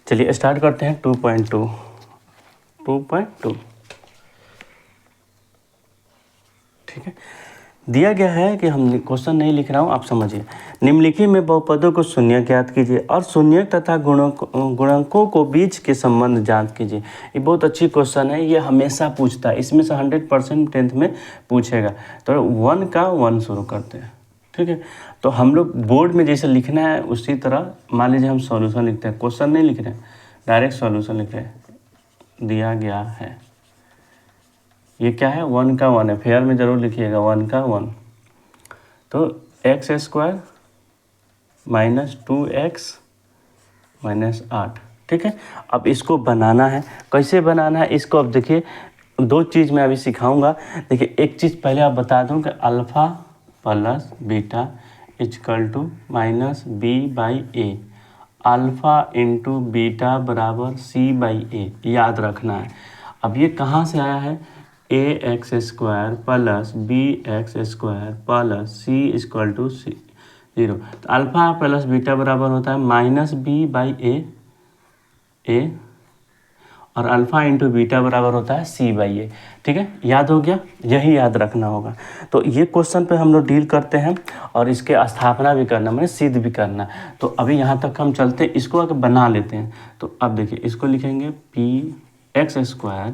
चलिए स्टार्ट करते हैं 2.2 ठीक है। दिया गया है कि हम क्वेश्चन नहीं लिख रहा हूँ, आप समझिए। निम्नलिखित में बहुपदों को शून्य ज्ञात कीजिए और शून्य तथा गुणकों को बीच के संबंध ज्ञात कीजिए। ये बहुत अच्छी क्वेश्चन है, ये हमेशा पूछता है, इसमें से 100% 10th में पूछेगा। तो 1 का 1 शुरू करते हैं, ठीक है। तो हम लोग बोर्ड में जैसे लिखना है उसी तरह मान लीजिए हम सॉल्यूशन लिखते हैं, क्वेश्चन नहीं लिख रहे हैं, डायरेक्ट सॉल्यूशन लिख रहे हैं। दिया गया है, ये क्या है, 1 का 1 है, फेयर में ज़रूर लिखिएगा 1 का 1। तो x² माइनस 2x माइनस 8, ठीक है। अब इसको बनाना है, कैसे बनाना है इसको अब देखिए, दो चीज़ मैं अभी सिखाऊंगा। देखिए एक चीज़ पहले आप बता दूं कि alpha plus beta equal to minus b/a, alpha into beta बराबर c/a, याद रखना है। अब ये कहाँ से आया है, ax² plus bx² plus c equal to 0। तो अल्फ़ा प्लस बीटा बराबर होता है माइनस b/a और अल्फ़ा इंटू बीटा बराबर होता है c/a, ठीक है। याद हो गया, यही याद रखना होगा। तो ये क्वेश्चन पे हम लोग डील करते हैं और इसके स्थापना भी करना, मैंने सिद्ध भी करना। तो अभी यहाँ तक हम चलते हैं, इसको अगर बना लेते हैं। तो अब देखिए इसको लिखेंगे px²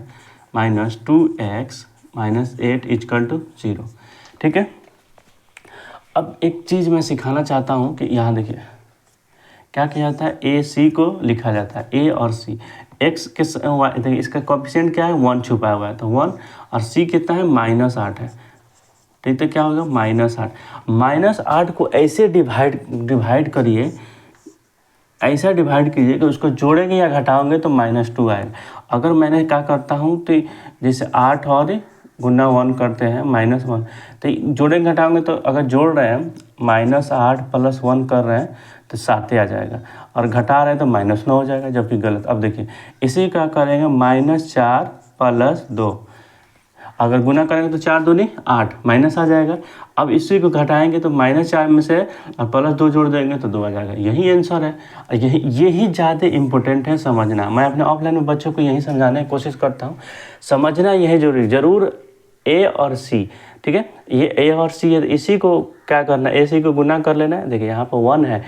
minus 2x minus 8 equal to 0, ठीक है। अब एक चीज़ मैं सिखाना चाहता हूँ कि यहाँ देखिए क्या किया जाता है, ए सी को लिखा जाता है, ए और सी, एक्स के देखिए इसका कोएफिशिएंट क्या है, 1 छुपा हुआ है, तो 1, और सी कितना है, -8 है, ठीक। तो क्या होगा, -8 को ऐसे डिवाइड करिए, ऐसा डिवाइड कीजिए कि उसको जोड़ेंगे या घटाओगे तो -2 आएगा। अगर मैंने क्या करता हूँ तो जैसे 8 और गुना 1 करते हैं -1, तो जोड़ेंगे घटाओगे तो अगर जोड़ रहे हैं -8 प्लस 1 कर रहे हैं तो 7 आ जाएगा, और घटा रहे हैं तो -9 हो जाएगा, जबकि गलत। अब देखिए इसी का करेंगे -4 प्लस 2, अगर गुना करेंगे तो 4 दूनी 8, माइनस आ जाएगा। अब इसी को घटाएंगे तो -4 में से प्लस 2 जोड़ देंगे तो 2 आ जाएगा, यही आंसर है। यही ज़्यादा इम्पोर्टेंट है समझना। मैं अपने ऑफलाइन में बच्चों को यही समझाने की कोशिश करता हूँ, समझना यही ज़रूर ए और सी, ठीक है। ये ए और सी है, इसी को क्या करना है, ए सी को गुना कर लेना है। देखिए यहाँ पर 1 है,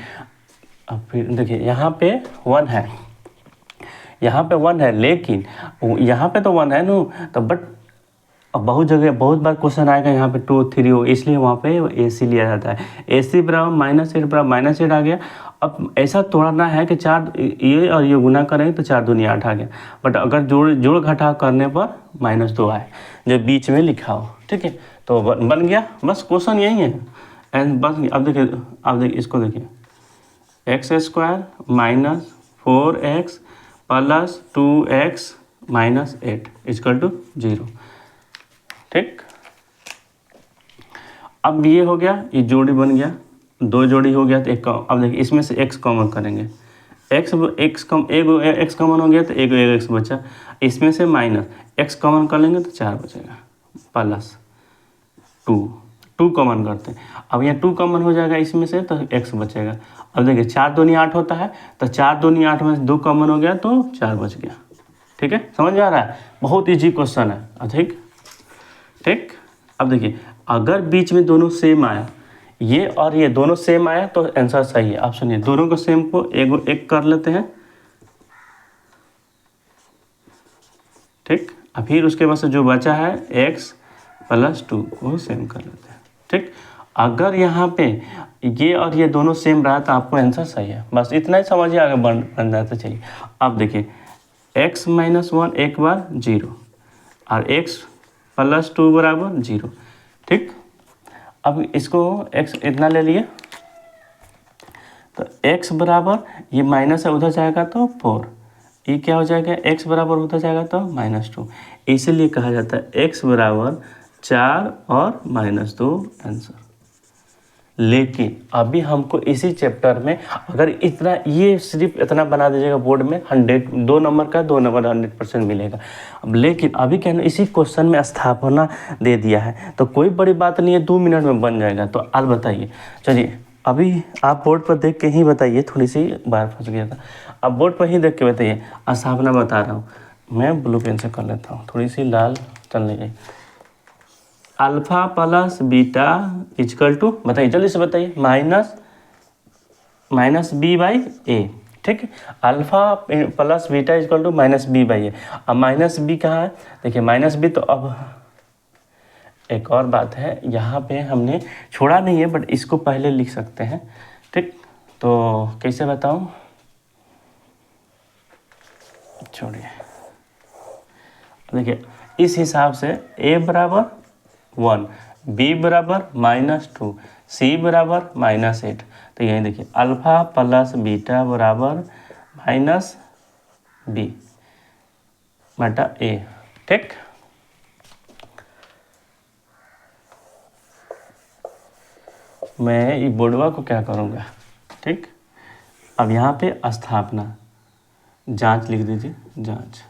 अब फिर देखिए यहाँ पे 1 है, यहाँ पे 1 है, लेकिन यहाँ पे तो 1 है नो, तो बट अब बहुत जगह बहुत बार क्वेश्चन आएगा यहाँ पे 2 3 हो, इसलिए वहाँ पे ए सी लिया जाता है। ए सी बराबर -8 बराबर -8 आ गया। अब ऐसा तोड़ना है कि 4 ये और ये गुना करेंगे तो 4 दूनी 8 आ गया, बट अगर जोड़ घटा करने पर -2 आए जो बीच में लिखा हो, ठीक है। तो बन गया, बस क्वेश्चन यही है एंड बस। अब देखिए इसको देखिए, x² minus 4x plus 2x minus 8 equal to 0, ठीक। अब ये हो गया, ये जोड़ी बन गया, 2 जोड़ी हो गया तो एक। अब देखिए इसमें से x कॉमन करेंगे, x कॉमन हो गया तो एक x बचा, इसमें से माइनस x कॉमन कर लेंगे तो 4 बचेगा, प्लस 2 कॉमन करते हैं। अब यहाँ 2 कॉमन हो जाएगा इसमें से तो x बचेगा। अब देखिए 4 दूनी 8 होता है, तो 4 दूनी 8 में से 2 कॉमन हो गया तो 4 बच गया, ठीक है। समझ में आ रहा है, बहुत ईजी क्वेश्चन है, अधिक, ठीक। अब देखिए अगर बीच में दोनों सेम आया, ये और ये दोनों सेम आया तो आंसर सही है। आप सुनिए, दोनों को सेम को एक कर लेते हैं, ठीक। अब फिर उसके बाद से जो बचा है x प्लस 2 वो सेम कर लेते हैं, ठीक। अगर यहाँ पे ये और ये दोनों सेम रहा तो आपको आंसर सही है, बस इतना ही समझिए, आगे बन जाता चाहिए। अब देखिए x - 1 एक बार 0 और x प्लस 2 बराबर 0, ठीक। अब इसको x इतना ले लिए तो x बराबर ये माइनस है, उधर जाएगा तो 4, ये क्या हो जाएगा, x बराबर उधर जाएगा तो -2, इसीलिए कहा जाता है x बराबर 4 और -2 आंसर। लेकिन अभी हमको इसी चैप्टर में अगर इतना, ये सिर्फ इतना बना दीजिएगा बोर्ड में 100 2 नंबर का 2 नंबर 100% मिलेगा। अब लेकिन अभी क्या ना, इसी क्वेश्चन में स्थापना दे दिया है तो कोई बड़ी बात नहीं है, 2 मिनट में बन जाएगा। तो आज बताइए, चलिए अभी आप बोर्ड पर देख के ही बताइए, थोड़ी सी बाहर फंस गया था। आप बोर्ड पर ही देख के बताइए, स्थापना बता रहा हूँ। मैं ब्लू पेन से कर लेता हूँ, थोड़ी सी लाल चलने गई। Alpha plus beta is equal to, बताइए जल्दी से बताइए, माइनस बी बाई ए। ठीक है, alpha plus beta is equal to minus B by A. अब माइनस बी कहाँ है, देखिए माइनस बी, तो अब एक और बात है, यहाँ पे हमने छोड़ा नहीं है, बट इसको पहले लिख सकते हैं। ठीक, तो कैसे बताऊँ, छोड़िए, देखिए इस हिसाब से a बराबर 1, b बराबर -2, c बराबर -8। तो यही देखिए अल्फा प्लस बीटा बराबर -b बटा a। ठीक, मैं ये बोर्डवा को क्या करूँगा। ठीक, अब यहाँ पे स्थापना जांच लिख दीजिए, जांच।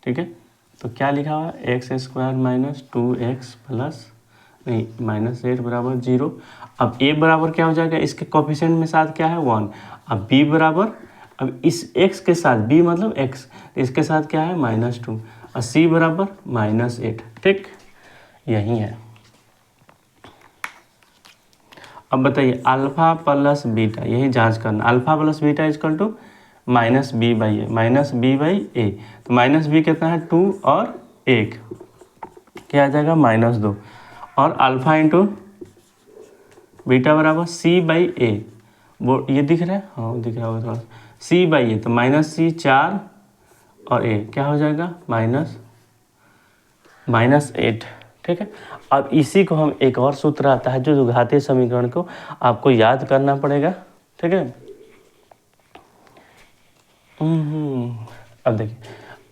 ठीक है, तो क्या लिखा हुआ है, x² - 2x प्लस नहीं -8 बराबर 0। अब a बराबर क्या हो जाएगा, इसके कोफिशिएंट में साथ क्या है 1। अब b बराबर, अब इस x के साथ, b मतलब x, इसके साथ क्या है -2, और c बराबर -8। ठीक, यही है। अब बताइए अल्फा प्लस बीटा, यही जांच करना, alpha plus beta is equal to minus B by A. तो माइनस बी कितना है 2 और 1, क्या आ जाएगा -2, और अल्फा इंटू बीटा बराबर सी बाई ए। वो ये दिख रहा है, हाँ दिख रहा होगा थोड़ा, सी बाई ए, तो -c 4 और ए क्या हो जाएगा -8। ठीक है, अब इसी को हम, एक और सूत्र आता है जो घातीय समीकरण को आपको याद करना पड़ेगा। ठीक है, अब देखिए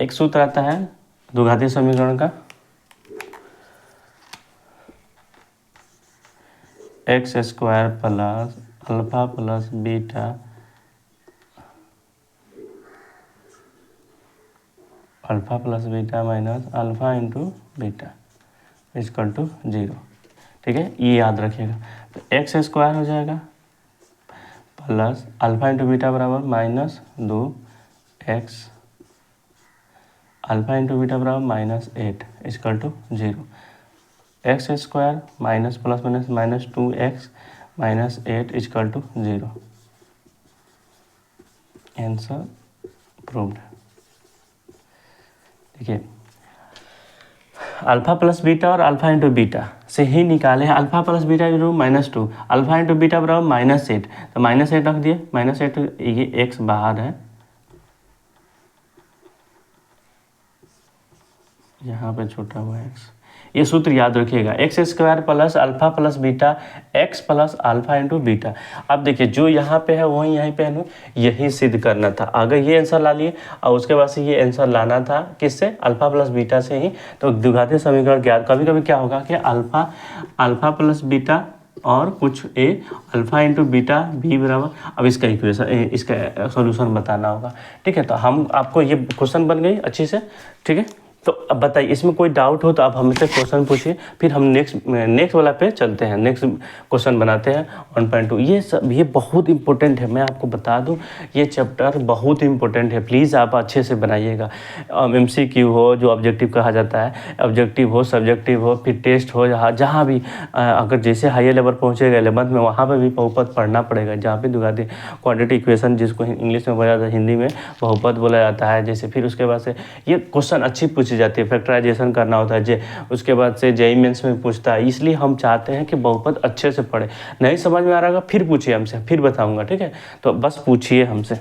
एक सूत्र आता है द्विघातीय समीकरण का, x² plus alpha plus beta minus alpha into beta is equal to 0। ठीक है, ये याद रखिएगा। तो x² हो जाएगा प्लस अल्फा इंटू बीटा बराबर -2x, अल्फा इंटू बीटा बराबर -8 equal to 0। x² minus plus minus -2x -8 equal to 0। Answer proved. देखिए अल्फा प्लस बीटा और अल्फा इंटू बीटा से ही निकाले हैं, alpha plus beta into -2, alpha into beta बराबर -8, तो -8 रख दिए, -8, ये x बाहर है, यहाँ पे छोटा हुआ x। ये सूत्र याद रखिएगा, x² plus alpha plus beta x plus alpha into beta. अब देखिए जो यहाँ पे है वही यहीं पे है, यही सिद्ध करना था। अगर ये आंसर ला लिए और उसके बाद से ये आंसर लाना था किससे, अल्फा प्लस बीटा से ही। तो द्विघातीय समीकरण क्या, कभी कभी क्या होगा कि अल्फा प्लस बीटा और कुछ a alpha into beta b बराबर, अब इसका इक्वेशन, इसका सॉल्यूशन बताना होगा। ठीक है, तो हम आपको ये क्वेश्चन बन गई अच्छी से। ठीक है, तो अब बताइए इसमें कोई डाउट हो तो आप हमसे क्वेश्चन पूछिए, फिर हम नेक्स्ट वाला पे चलते हैं, नेक्स्ट क्वेश्चन बनाते हैं 1.2। ये बहुत इंपॉर्टेंट है, मैं आपको बता दूं, ये चैप्टर बहुत इंपॉर्टेंट है, प्लीज़ आप अच्छे से बनाइएगा। MCQ हो, जो ऑब्जेक्टिव कहा जाता है, ऑब्जेक्टिव हो, सब्जेक्टिव हो, फिर टेस्ट हो, जहाँ भी अगर जैसे हायर लेवल पहुँचेगा 11th में, वहाँ पर भी बहुपद पढ़ना पड़ेगा, जहाँ पे द्विघातीय क्वाड्रेटिक इक्वेशन, जिसको इंग्लिश में बोला जाता है, हिंदी में बहुपद बोला जाता है। जैसे फिर उसके बाद से ये क्वेश्चन अच्छी पूछी जाती है, फैक्टराइजेशन करना होता है, उसके बाद से JEE मेंस में पूछता है। इसलिए हम चाहते हैं कि बहुपद अच्छे से पढ़े। नहीं समझ में आ रहा होगा फिर पूछिए हमसे, फिर बताऊंगा। ठीक है, तो बस पूछिए हमसे।